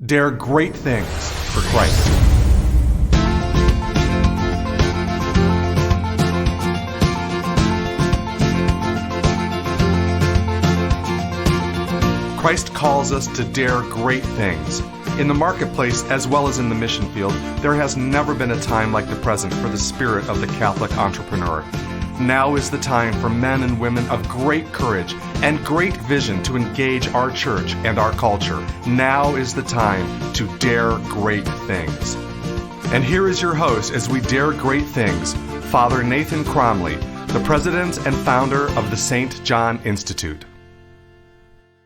Dare great things for Christ. Christ calls us to dare great things. In the marketplace, as well as in the mission field, there has never been a time like the present for the spirit of the Catholic entrepreneur. Now is the time for men and women of great courage and great vision to engage our church and our culture. Now is the time to dare great things. And here is your host as we dare great things, Father Nathan Cromley, the president and founder of the St. John Institute.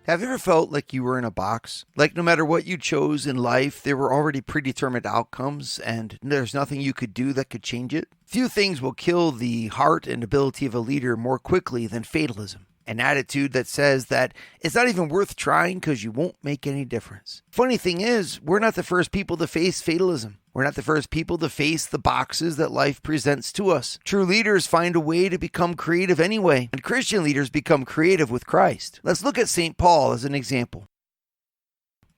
Have you ever felt like you were in a box? Like no matter what you chose in life, there were already predetermined outcomes and there's nothing you could do that could change it? Few things will kill the heart and ability of a leader more quickly than fatalism. An attitude that says that it's not even worth trying because you won't make any difference. Funny thing is, we're not the first people to face fatalism. We're not the first people to face the boxes that life presents to us. True leaders find a way to become creative anyway, and Christian leaders become creative with Christ. Let's look at St. Paul as an example.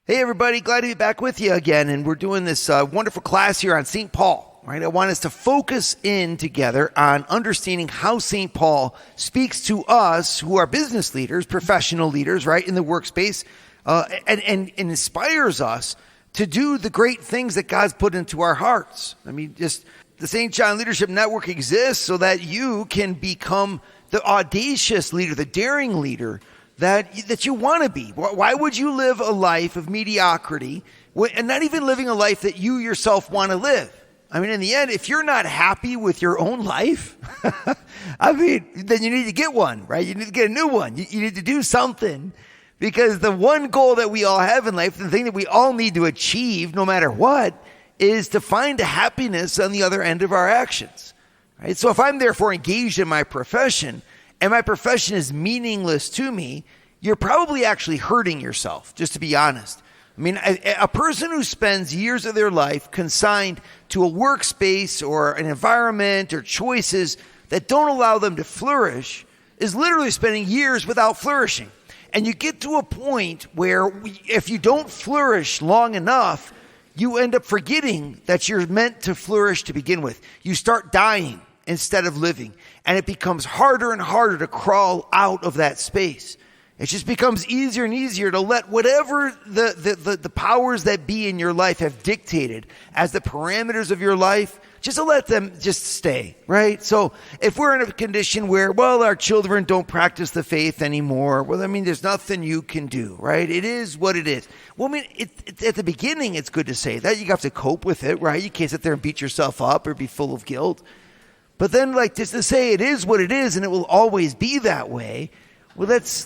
Hey everybody, glad to be back with you again, and we're doing this wonderful class here on St. Paul. Right, I want us to focus in together on understanding how St. Paul speaks to us who are business leaders, professional leaders, right, in the workspace, and inspires us to do the great things that God's put into our hearts. I mean, just the St. John Leadership Network exists so that you can become the audacious leader, the daring leader that you want to be. Why would you live a life of mediocrity and not even living a life that you yourself want to live? I mean, in the end, if you're not happy with your own life, I mean, then you need to get one, right? You need to get a new one. You need to do something, because the one goal that we all have in life, the thing that we all need to achieve no matter what, is to find a happiness on the other end of our actions, right? So if I'm therefore engaged in my profession and my profession is meaningless to me, you're probably actually hurting yourself, just to be honest. I mean, a person who spends years of their life consigned to a workspace or an environment or choices that don't allow them to flourish is literally spending years without flourishing. And you get to a point where if you don't flourish long enough, you end up forgetting that you're meant to flourish to begin with. You start dying instead of living, and it becomes harder and harder to crawl out of that space. It just becomes easier and easier to let whatever the powers that be in your life have dictated as the parameters of your life, just to let them just stay, right? So if we're in a condition where, well, our children don't practice the faith anymore, well, I mean, there's nothing you can do, right? It is what it is. Well, I mean, at the beginning, it's good to say that. You have to cope with it, right? You can't sit there and beat yourself up or be full of guilt. But then, like, just to say it is what it is and it will always be that way, well, that's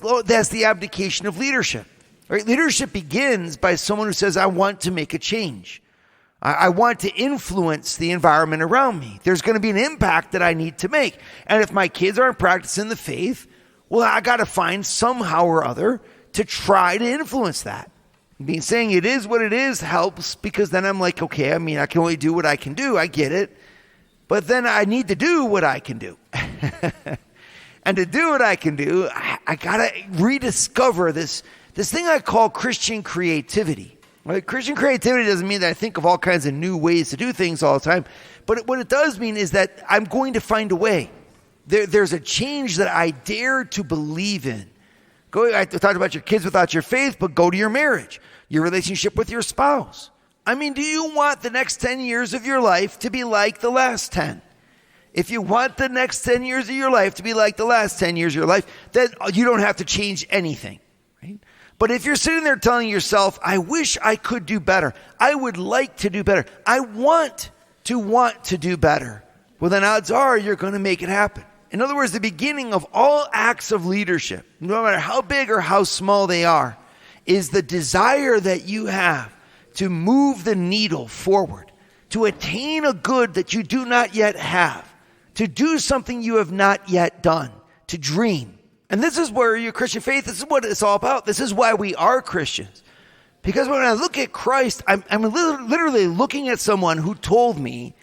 the abdication of leadership, right? Leadership begins by someone who says, I want to make a change. I want to influence the environment around me. There's going to be an impact that I need to make. And if my kids aren't practicing the faith, well, I got to find somehow or other to try to influence that. Saying it is what it is helps, because then I'm like, okay, I mean, I can only do what I can do. I get it. But then I need to do what I can do. And to do what I can do, I got to rediscover this thing I call Christian creativity. Right? Christian creativity doesn't mean that I think of all kinds of new ways to do things all the time. But what it does mean is that I'm going to find a way. There's a change that I dare to believe in. I talked about your kids without your faith, but go to your marriage, your relationship with your spouse. I mean, do you want the next 10 years of your life to be like the last 10? If you want the next 10 years of your life to be like the last 10 years of your life, then you don't have to change anything, right? But if you're sitting there telling yourself, I wish I could do better, I would like to do better, I want to do better, well, then odds are you're going to make it happen. In other words, the beginning of all acts of leadership, no matter how big or how small they are, is the desire that you have to move the needle forward, to attain a good that you do not yet have, to do something you have not yet done, to dream. And this is where your Christian faith, this is what it's all about. This is why we are Christians. Because when I look at Christ, I'm literally looking at someone who told me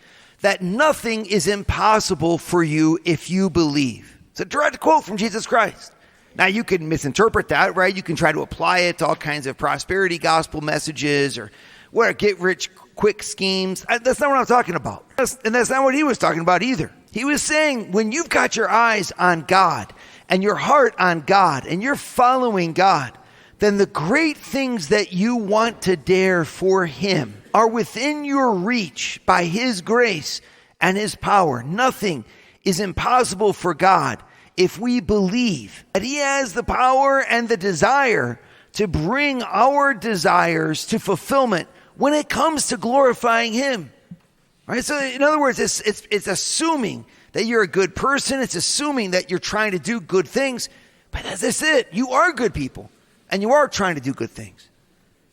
that nothing is impossible for you if you believe. It's a direct quote from Jesus Christ. Now, you can misinterpret that, right? You can try to apply it to all kinds of prosperity gospel messages or get-rich-quick schemes. That's not what I'm talking about. And that's not what he was talking about either. He was saying when you've got your eyes on God and your heart on God and you're following God, then the great things that you want to dare for him are within your reach by his grace and his power. Nothing is impossible for God if we believe that he has the power and the desire to bring our desires to fulfillment when it comes to glorifying him. Right? So in other words, it's assuming that you're a good person. It's assuming that you're trying to do good things. But that's it. You are good people. And you are trying to do good things.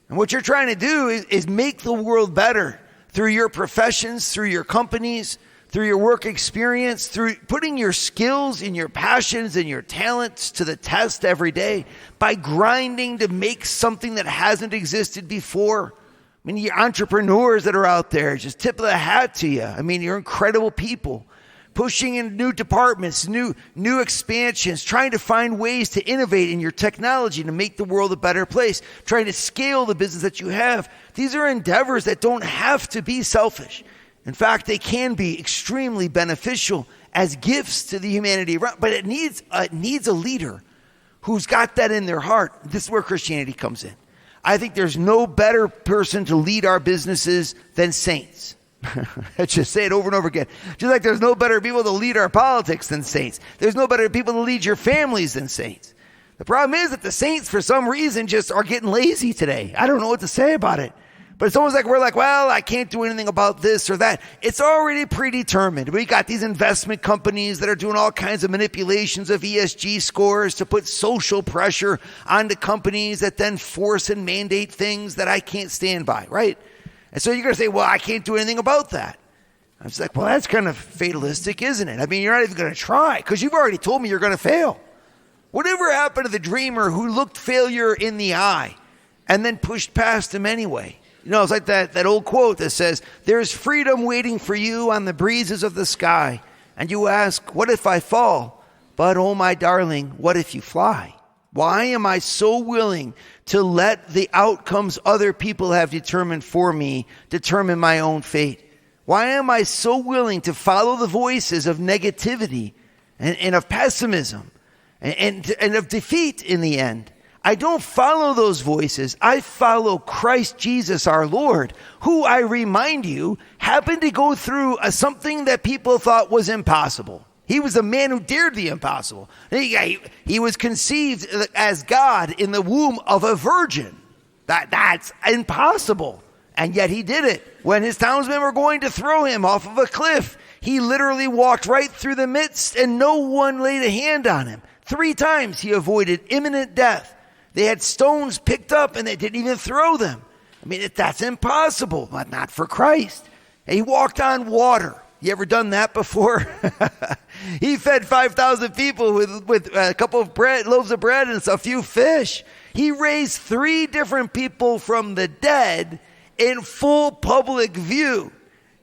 And what you're trying to do is make the world better through your professions, through your companies, through your work experience, through putting your skills and your passions and your talents to the test every day by grinding to make something that hasn't existed before. I mean, your entrepreneurs that are out there, just tip of the hat to you. I mean, you're incredible people. Pushing in new departments, new expansions, trying to find ways to innovate in your technology to make the world a better place, trying to scale the business that you have. These are endeavors that don't have to be selfish. In fact, they can be extremely beneficial as gifts to the humanity around. But it needs a leader who's got that in their heart. This is where Christianity comes in. I think there's no better person to lead our businesses than saints. Let's just say it over and over again. Just like there's no better people to lead our politics than saints. There's no better people to lead your families than saints. The problem is that the saints, for some reason, just are getting lazy today. I don't know what to say about it. But it's almost like we're like, well, I can't do anything about this or that. It's already predetermined. We got these investment companies that are doing all kinds of manipulations of ESG scores to put social pressure onto companies that then force and mandate things that I can't stand by, right? And so you're going to say, well, I can't do anything about that. I was like, well, that's kind of fatalistic, isn't it? I mean, you're not even going to try because you've already told me you're going to fail. Whatever happened to the dreamer who looked failure in the eye and then pushed past him anyway? You know, it's like that old quote that says, there's freedom waiting for you on the breezes of the sky. And you ask, what if I fall? But, oh, my darling, what if you fly? Why am I so willing to let the outcomes other people have determined for me determine my own fate? Why am I so willing to follow the voices of negativity and of pessimism and of defeat in the end? I don't follow those voices. I follow Christ Jesus our Lord, who, I remind you, happened to go through something that people thought was impossible. He was the man who dared the impossible. He was conceived as God in the womb of a virgin. That's impossible. And yet he did it. When his townsmen were going to throw him off of a cliff, he literally walked right through the midst and no one laid a hand on him. 3 times he avoided imminent death. They had stones picked up and they didn't even throw them. I mean, that's impossible, but not for Christ. And he walked on water. You ever done that before? He fed 5,000 people with a couple of loaves of bread and a few fish. He raised 3 different people from the dead in full public view.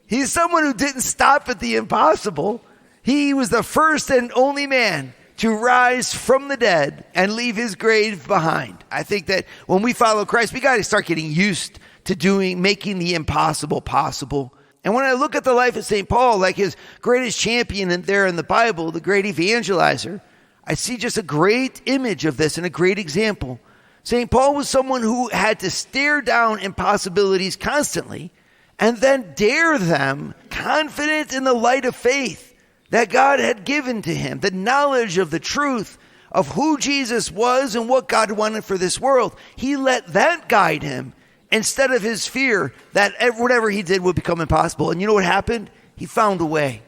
He's someone who didn't stop at the impossible. He was the first and only man to rise from the dead and leave his grave behind. I think that when we follow Christ, we got to start getting used to making the impossible possible. And when I look at the life of St. Paul, like his greatest champion there in the Bible, the great evangelizer, I see just a great image of this and a great example. St. Paul was someone who had to stare down impossibilities constantly and then dare them, confident in the light of faith that God had given to him, the knowledge of the truth of who Jesus was and what God wanted for this world. He let that guide him instead of his fear that whatever he did would become impossible. And you know what happened? He found a way.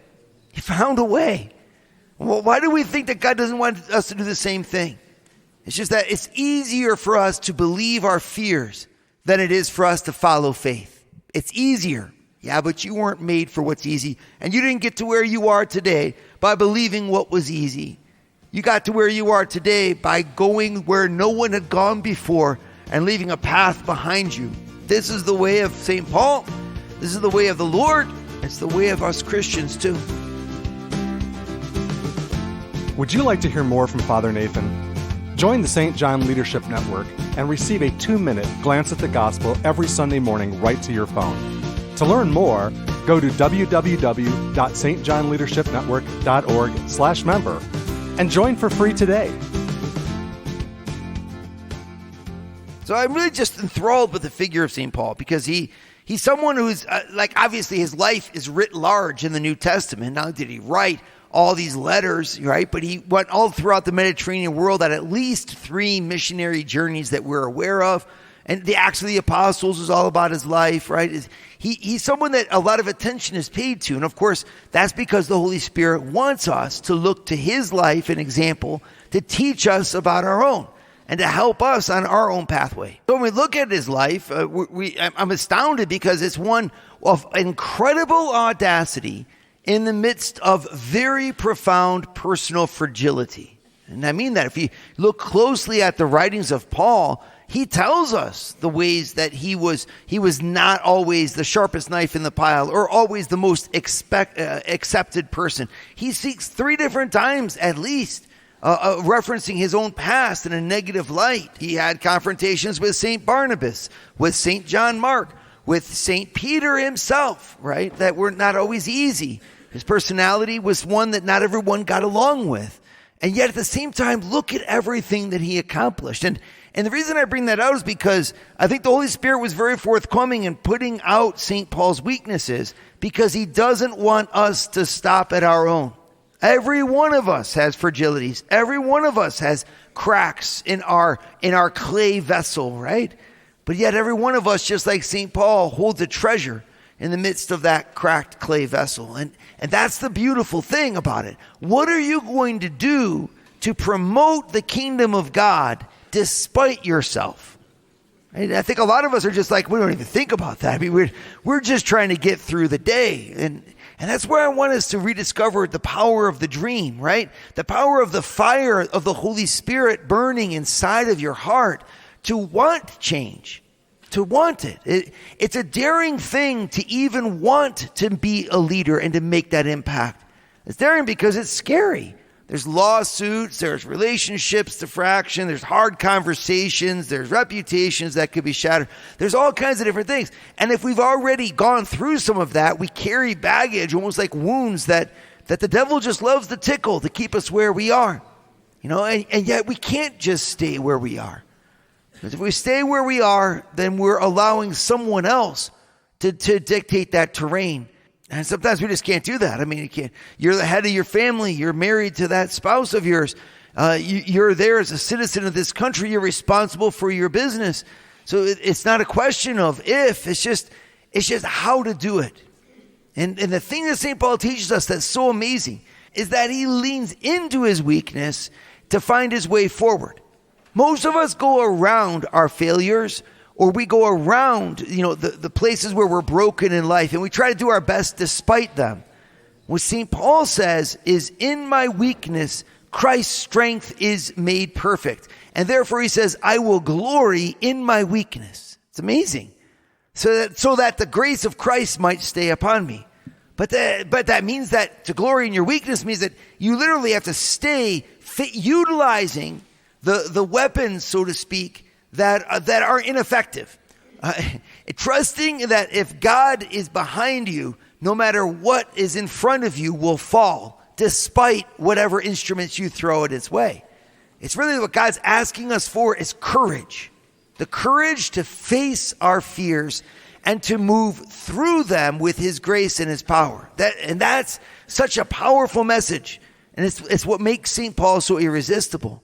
He found a way. Well, why do we think that God doesn't want us to do the same thing? It's just that it's easier for us to believe our fears than it is for us to follow faith. It's easier. Yeah, but you weren't made for what's easy. And you didn't get to where you are today by believing what was easy. You got to where you are today by going where no one had gone before and leaving a path behind you. This is the way of St. Paul. This is the way of the Lord. It's the way of us Christians too. Would you like to hear more from Father Nathan? Join the St. John Leadership Network and receive a 2-minute glance at the gospel every Sunday morning right to your phone. To learn more, go to www.stjohnleadershipnetwork.org/member and join for free today. So I'm really just enthralled with the figure of St. Paul because he's someone who's obviously his life is writ large in the New Testament. Not only did he write all these letters, right, but he went all throughout the Mediterranean world at least 3 missionary journeys that we're aware of. And the Acts of the Apostles is all about his life, right? He's someone that a lot of attention is paid to. And of course, that's because the Holy Spirit wants us to look to his life and example to teach us about our own and to help us on our own pathway. So when we look at his life, I'm astounded because it's one of incredible audacity in the midst of very profound personal fragility. And I mean that if you look closely at the writings of Paul, he tells us the ways that he was not always the sharpest knife in the pile or always the most accepted person. He speaks 3 different times at least referencing his own past in a negative light. He had confrontations with St. Barnabas, with St. John Mark, with St. Peter himself, right? That were not always easy. His personality was one that not everyone got along with. And yet at the same time, look at everything that he accomplished. And the reason I bring that out is because I think the Holy Spirit was very forthcoming in putting out St. Paul's weaknesses because he doesn't want us to stop at our own. Every one of us has fragilities. Every one of us has cracks in our clay vessel, right? But yet every one of us, just like St. Paul, holds a treasure in the midst of that cracked clay vessel. And that's the beautiful thing about it. What are you going to do to promote the kingdom of God despite yourself? And I think a lot of us are just like, we don't even think about that. I mean, we're just trying to get through the day. And that's where I want us to rediscover the power of the dream, right? The power of the fire of the Holy Spirit burning inside of your heart to want change, to want it. It's a daring thing to even want to be a leader and to make that impact. It's daring because it's scary. There's lawsuits, there's relationships to fraction, there's hard conversations, there's reputations that could be shattered. There's all kinds of different things. And if we've already gone through some of that, we carry baggage, almost like wounds that the devil just loves to tickle to keep us where we are. You know, and yet we can't just stay where we are. Because if we stay where we are, then we're allowing someone else to dictate that terrain. And sometimes we just can't do that. I mean, you can't. You're the head of your family. You're married to that spouse of yours. You're there as a citizen of this country. You're responsible for your business. So it's not a question of if. It's just how to do it. And the thing that St. Paul teaches us that's so amazing is that he leans into his weakness to find his way forward. Most of us go around our failures, or we go around, the places where we're broken in life, and we try to do our best despite them. What St. Paul says is, in my weakness, Christ's strength is made perfect. And therefore he says, I will glory in my weakness. It's amazing. So that the grace of Christ might stay upon me. But that means that to glory in your weakness means that you literally have to stay utilizing the weapons, so to speak, that are ineffective. Trusting that if God is behind you, no matter what is in front of you will fall, despite whatever instruments you throw at its way. It's really what God's asking us for is courage. The courage to face our fears and to move through them with his grace and his power. That's such a powerful message. And it's what makes St. Paul so irresistible.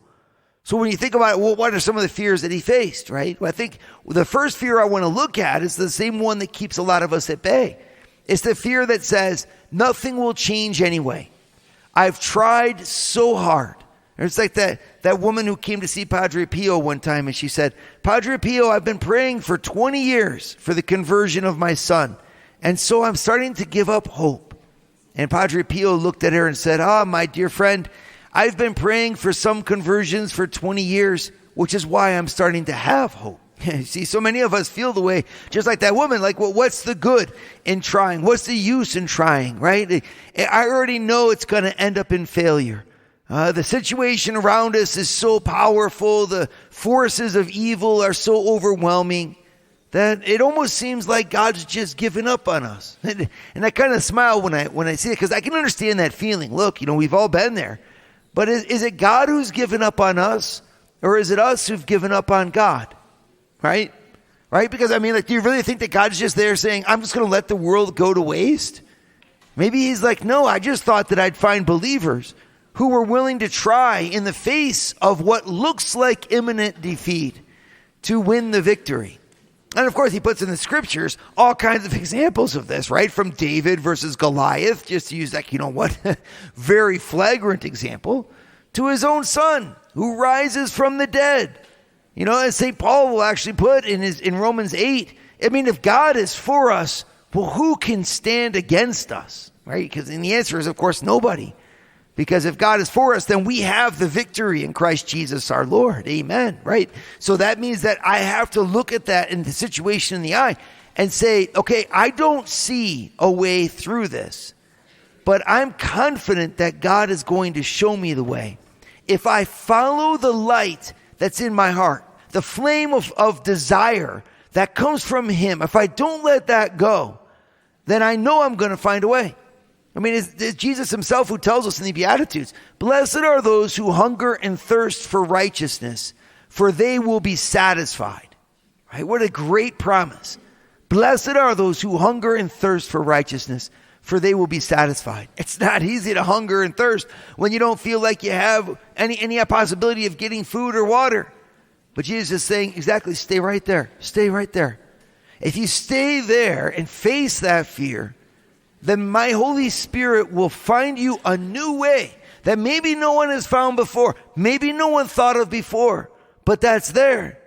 So when you think about it, well, what are some of the fears that he faced, right? Well, I think the first fear I want to look at is the same one that keeps a lot of us at bay. It's the fear that says, nothing will change anyway. I've tried so hard. It's like that woman who came to see Padre Pio one time, and she said, Padre Pio, I've been praying for 20 years for the conversion of my son, and so I'm starting to give up hope. And Padre Pio looked at her and said, my dear friend, I've been praying for some conversions for 20 years, which is why I'm starting to have hope. See, so many of us feel the way, just like that woman, like, well, what's the good in trying? What's the use in trying, right? I already know it's going to end up in failure. The situation around us is so powerful. The forces of evil are so overwhelming that it almost seems like God's just given up on us. And I kind of smile when I see it, because I can understand that feeling. Look, we've all been there. But is it God who's given up on us, or is it us who've given up on God? Right? Because, do you really think that God's just there saying, I'm just going to let the world go to waste? Maybe he's like, no, I just thought that I'd find believers who were willing to try in the face of what looks like imminent defeat to win the victory. And of course, he puts in the scriptures all kinds of examples of this, right? From David versus Goliath, just to use that, very flagrant example, to his own son who rises from the dead. As St. Paul will actually put in Romans 8, if God is for us, well, who can stand against us, right? And the answer is, of course, nobody. Because if God is for us, then we have the victory in Christ Jesus our Lord. Amen. Right? So that means that I have to look at that in the situation in the eye and say, okay, I don't see a way through this, but I'm confident that God is going to show me the way. If I follow the light that's in my heart, the flame of desire that comes from him, if I don't let that go, then I know I'm going to find a way. It's Jesus himself who tells us in the Beatitudes, blessed are those who hunger and thirst for righteousness, for they will be satisfied. Right? What a great promise. Blessed are those who hunger and thirst for righteousness, for they will be satisfied. It's not easy to hunger and thirst when you don't feel like you have any possibility of getting food or water. But Jesus is saying, exactly, stay right there. Stay right there. If you stay there and face that fear, then my Holy Spirit will find you a new way that maybe no one has found before, maybe no one thought of before, but that's there.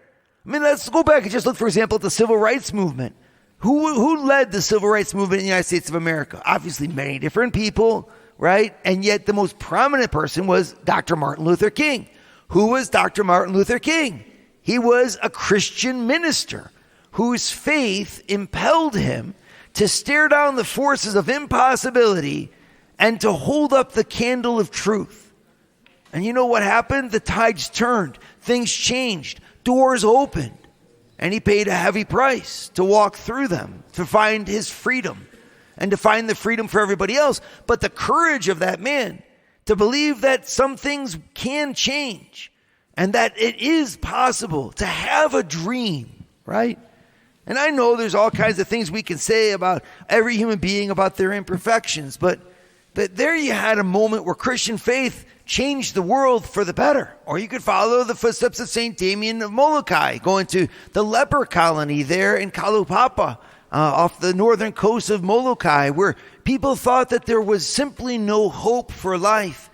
Let's go back and just look, for example, at the Civil Rights Movement. Who led the Civil Rights Movement in the United States of America? Obviously, many different people, right? And yet the most prominent person was Dr. Martin Luther King. Who was Dr. Martin Luther King? He was a Christian minister whose faith impelled him to stare down the forces of impossibility and to hold up the candle of truth. And you know what happened? The tides turned. Things changed. Doors opened. And he paid a heavy price to walk through them, to find his freedom and to find the freedom for everybody else. But the courage of that man to believe that some things can change and that it is possible to have a dream, right? And I know there's all kinds of things we can say about every human being, about their imperfections, but there you had a moment where Christian faith changed the world for the better. Or you could follow the footsteps of St. Damien of Molokai, going to the leper colony there in Kalupapa, off the northern coast of Molokai, where people thought that there was simply no hope for life,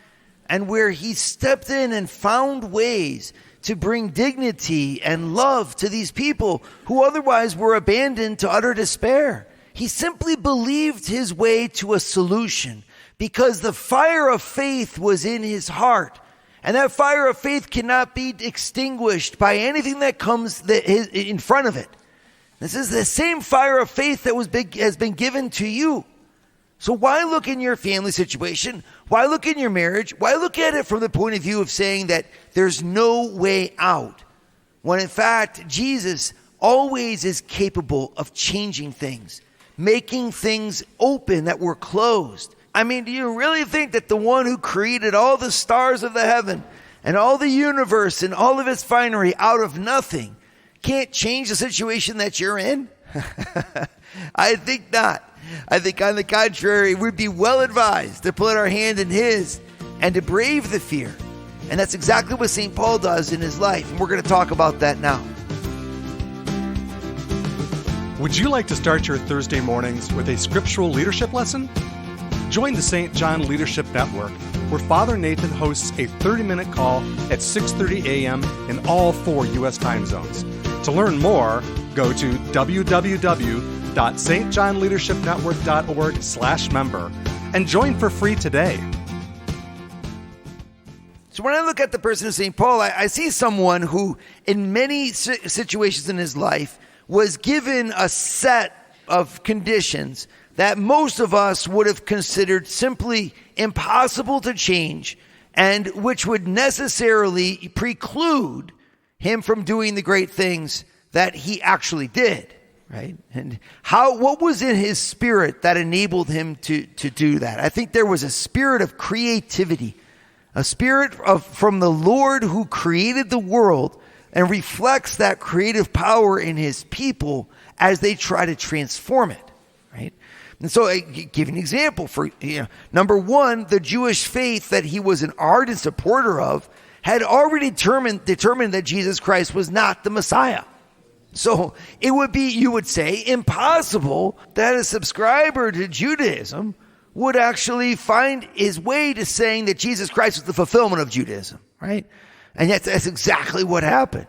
and where he stepped in and found ways to bring dignity and love to these people who otherwise were abandoned to utter despair. He simply believed his way to a solution because the fire of faith was in his heart. And that fire of faith cannot be extinguished by anything that comes in front of it. This is the same fire of faith that has been given to you. So why look in your family situation? Why look in your marriage? Why look at it from the point of view of saying that there's no way out? When in fact, Jesus always is capable of changing things, making things open that were closed. Do you really think that the one who created all the stars of the heaven and all the universe and all of its finery out of nothing can't change the situation that you're in? I think not. I think, on the contrary, we'd be well advised to put our hand in his and to brave the fear. And that's exactly what St. Paul does in his life. And we're going to talk about that now. Would you like to start your Thursday mornings with a scriptural leadership lesson? Join the St. John Leadership Network, where Father Nathan hosts a 30-minute call at 6:30 a.m. in all 4 U.S. time zones. To learn more, go to www.stjohnleadershipnetwork.org/member and join for free today. So when I look at the person of St. Paul, I see someone who, in many situations in his life, was given a set of conditions that most of us would have considered simply impossible to change and which would necessarily preclude him from doing the great things that he actually did, right? And what was in his spirit that enabled him to do that? I think there was a spirit of creativity, a spirit from the Lord who created the world and reflects that creative power in his people as they try to transform it, right? And so I give an example. For number one, the Jewish faith that he was an ardent supporter of had already determined that Jesus Christ was not the Messiah. So it would be, you would say, impossible that a subscriber to Judaism would actually find his way to saying that Jesus Christ was the fulfillment of Judaism, right? And that's exactly what happened.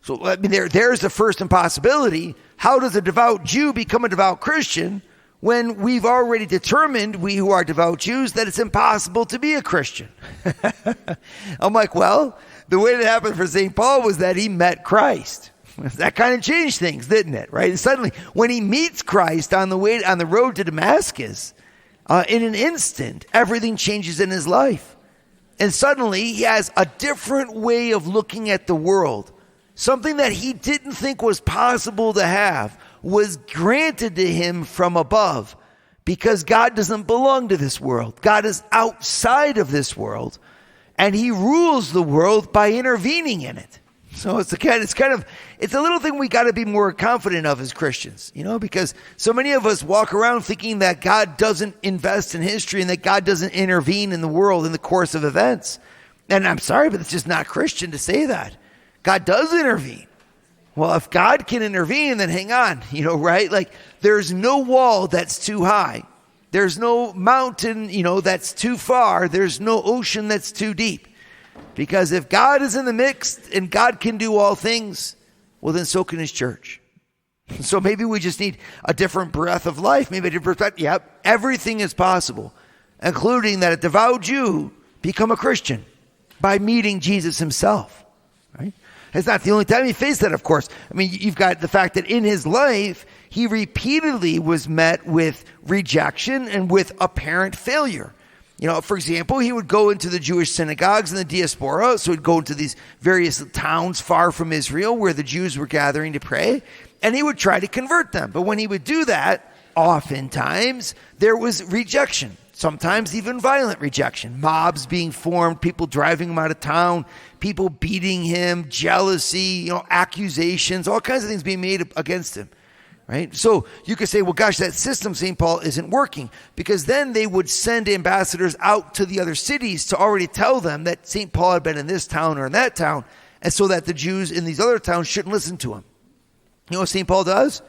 So I mean, there's the first impossibility. How does a devout Jew become a devout Christian when we've already determined, we who are devout Jews, that it's impossible to be a Christian? I'm like, well, the way that happened for St. Paul was that he met Christ. That kind of changed things, didn't it? Right? And suddenly, when he meets Christ on the road to Damascus, in an instant, everything changes in his life. And suddenly, he has a different way of looking at the world. Something that he didn't think was possible to have was granted to him from above, because God doesn't belong to this world. God is outside of this world, and he rules the world by intervening in it. So it's a little thing we got to be more confident of as Christians, because so many of us walk around thinking that God doesn't invest in history and that God doesn't intervene in the world in the course of events. And I'm sorry, but it's just not Christian to say that. God does intervene. Well, if God can intervene, then hang on, right? Like, there's no wall that's too high. There's no mountain, that's too far. There's no ocean that's too deep. Because if God is in the mix and God can do all things, well, then so can his church. So maybe we just need a different breath of life. Maybe a different perspective. Yep, everything is possible, including that a devout Jew become a Christian by meeting Jesus himself, right? It's not the only time he faced that, of course. I mean, you've got the fact that in his life, he repeatedly was met with rejection and with apparent failure. For example, he would go into the Jewish synagogues in the diaspora, so he'd go into these various towns far from Israel where the Jews were gathering to pray, and he would try to convert them. But when he would do that, oftentimes there was rejection, sometimes even violent rejection, mobs being formed, people driving him out of town, people beating him, jealousy, accusations, all kinds of things being made against him. Right? So you could say, well, gosh, that system, St. Paul, isn't working, because then they would send ambassadors out to the other cities to already tell them that St. Paul had been in this town or in that town, and so that the Jews in these other towns shouldn't listen to him. You know what St. Paul does?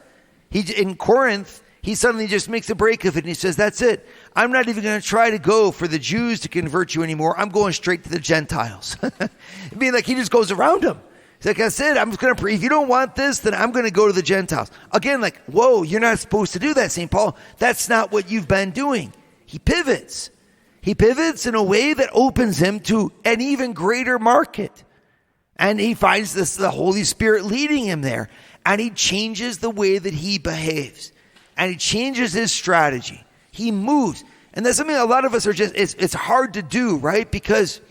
In Corinth, he suddenly just makes a break of it, and he says, that's it. I'm not even going to try to go for the Jews to convert you anymore. I'm going straight to the Gentiles. I mean, like, he just goes around them. Like I said, I'm just going to pray. If you don't want this, then I'm going to go to the Gentiles. Again, like, whoa, you're not supposed to do that, St. Paul. That's not what you've been doing. He pivots. He pivots in a way that opens him to an even greater market. And he finds the Holy Spirit leading him there. And he changes the way that he behaves. And he changes his strategy. He moves. And that's something a lot of us are it's hard to do, right? Because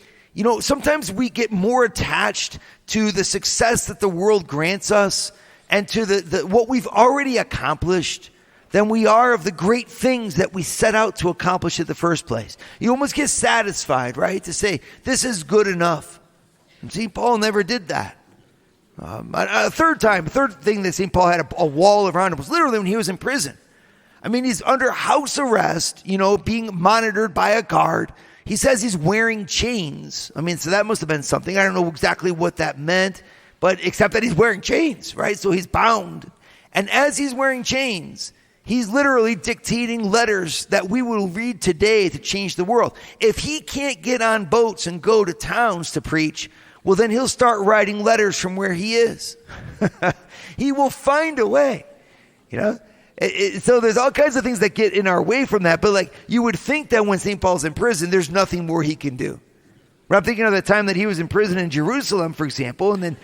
sometimes we get more attached to the success that the world grants us and to the what we've already accomplished than we are of the great things that we set out to accomplish in the first place. You almost get satisfied, right, to say, this is good enough. And St. Paul never did that. A third thing that St. Paul had a wall around him was literally when he was in prison. I mean, he's under house arrest, being monitored by a guard. He says he's wearing chains. I mean, so that must have been something. I don't know exactly what that meant, but except that he's wearing chains, right? So he's bound. And as he's wearing chains, he's literally dictating letters that we will read today to change the world. If he can't get on boats and go to towns to preach, well, then he'll start writing letters from where he is. He will find a way, So there's all kinds of things that get in our way from that. But you would think that when St. Paul's in prison, there's nothing more he can do. But I'm thinking of the time that he was in prison in Jerusalem, for example, and then,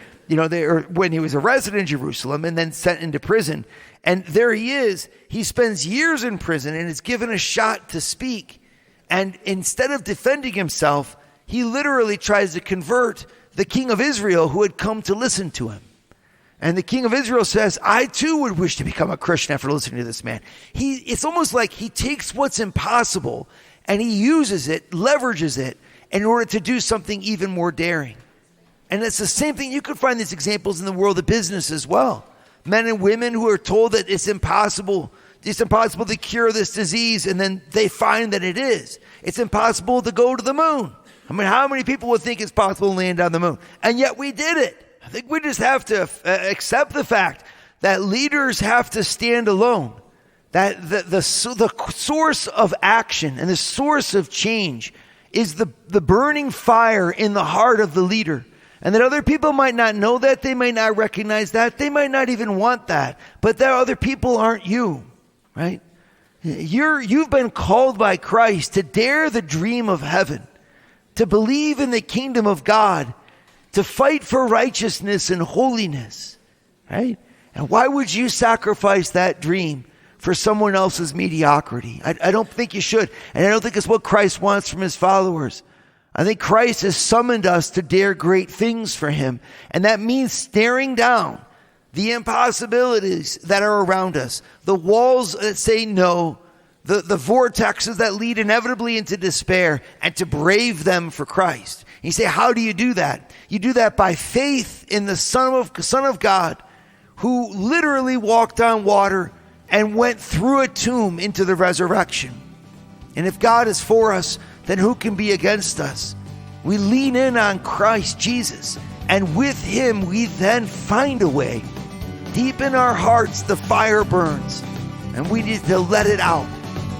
when he was arrested in Jerusalem and then sent into prison. And there he is. He spends years in prison and is given a shot to speak. And instead of defending himself, he literally tries to convert the king of Israel who had come to listen to him. And the king of Israel says, I too would wish to become a Christian after listening to this man. It's almost like he takes what's impossible and he uses it, leverages it in order to do something even more daring. And it's the same thing. You could find these examples in the world of business as well. Men and women who are told that it's impossible to cure this disease, and then they find that it is. It's impossible to go to the moon. I mean, how many people would think it's possible to land on the moon? And yet we did it. I think we just have to accept the fact that leaders have to stand alone, that the source of action and the source of change is the burning fire in the heart of the leader. And that other people might not know that, they might not recognize that, they might not even want that, but that other people aren't you, right? You've been called by Christ to dare the dream of heaven, to believe in the kingdom of God, to fight for righteousness and holiness, right? And why would you sacrifice that dream for someone else's mediocrity? I don't think you should, and I don't think it's what Christ wants from his followers. I think Christ has summoned us to dare great things for him, and that means staring down the impossibilities that are around us, the walls that say no, the vortexes that lead inevitably into despair, and to brave them for Christ. And you say, how do you do that? You do that by faith in the Son of God, who literally walked on water and went through a tomb into the resurrection. And if God is for us, then who can be against us? We lean in on Christ Jesus, and with him we then find a way. Deep in our hearts the fire burns, and we need to let it out,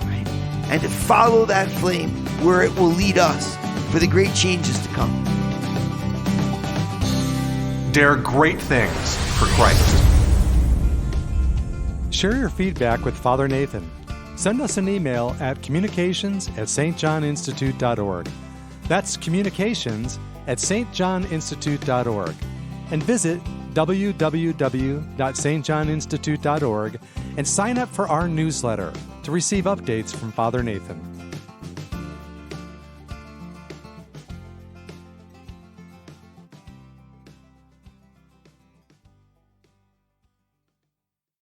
right? And to follow that flame where it will lead us for the great changes to come. Dare great things for Christ. Share your feedback with Father Nathan. Send us an email at communications@stjohninstitute.org. That's communications@stjohninstitute.org. And visit www.stjohninstitute.org and sign up for our newsletter to receive updates from Father Nathan.